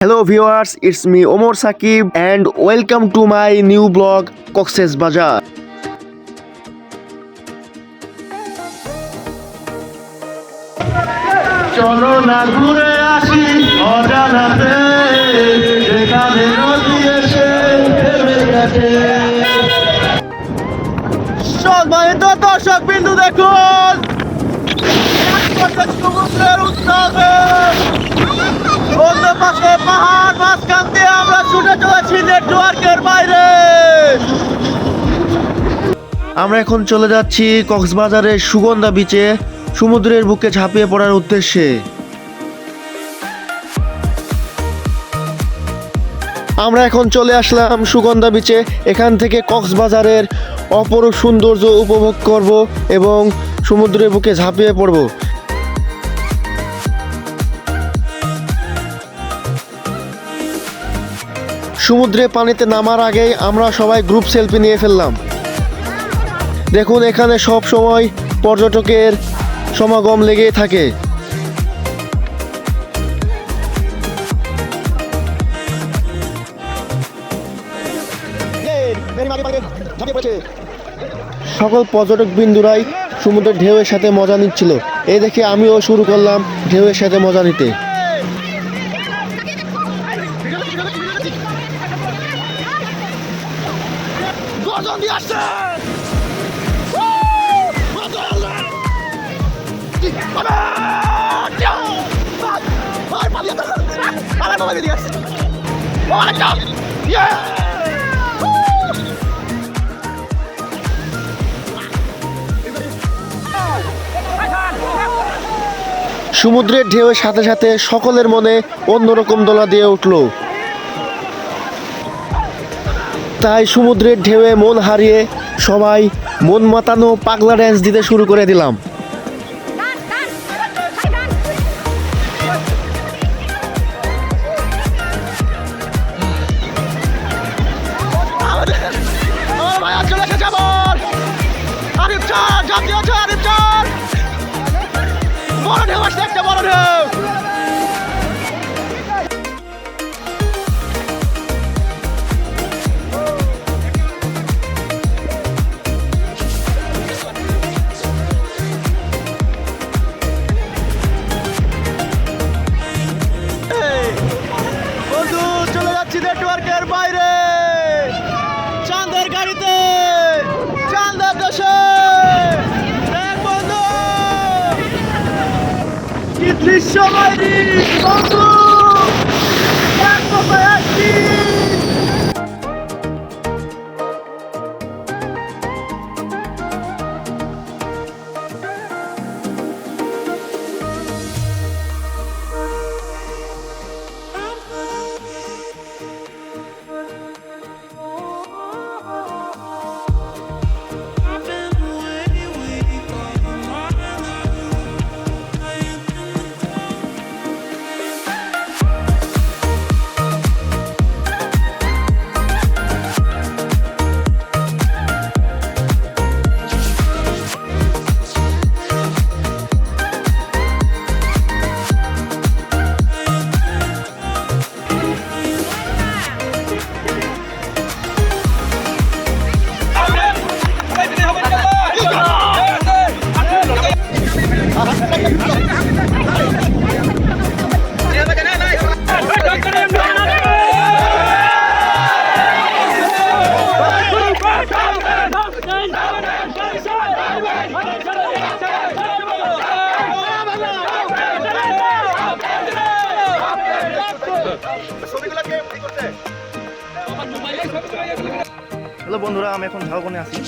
Hello viewers, it's me Omar Sakib and welcome to my new blog Cox's Bazar. চলো না ঘুরে আসি অজানাতে যেখানে নদী এসে থেমে গেছে। সম্মানিত দর্শক বিন্দু দেখুন সমুদ্রের উত্তাপে অন্য পাশে পাহাড় মাঝখান দিয়ে আমরা ছুটে চলেছি নেটওয়ার্কের বাইরে। আমরা এখন চলে যাচ্ছি কক্সবাজারের সুগন্ধা বিচে সমুদ্রের বুকে ঝাঁপিয়ে পড়ার উদ্দেশ্যে। আমরা এখন চলে আসলাম সুগন্ধা বিচে। এখান থেকে কক্সবাজারের অপরূপ সৌন্দর্য উপভোগ করব এবং সমুদ্রের বুকে ঝাঁপিয়ে পড়ব। সমুদ্রে পানিতে নামার আগেই আমরা সবাই গ্রুপ সেলফি নিয়ে ফেললাম। দেখুন এখানে সব সময় পর্যটকের সমাগম লেগেই থাকে। সকল পর্যটক বিন্দুরাই সমুদ্রের ঢেউয়ের সাথে মজা নিচ্ছিল। এই দেখে আমিও শুরু করলাম ঢেউয়ের সাথে মজা নিতে। সমুদ্রের ঢেউয়ের সাথে সাথে সকলের মনে অন্যরকম দোলা দিয়ে উঠল। তাই সমুদ্রের ঢেউয়ে মন হারিয়ে সবাই মন মাতানো পাগলা ড্যান্স দিতে শুরু করে দিলাম। বড় ঢেউ আসছে, একটা বড় ঢেউ। বন্ধু চলে যাচ্ছি নেটওয়ার্কের বাইরে, চাঁদের গাড়িতে, চাঁদের দেশে। দেখ বন্ধু কি দৃশ্য বাইরে বন্ধু, এক কোথায় আসছি। হ্যালো বন্ধুরা, আমি এখন ঝাউবনে আছি।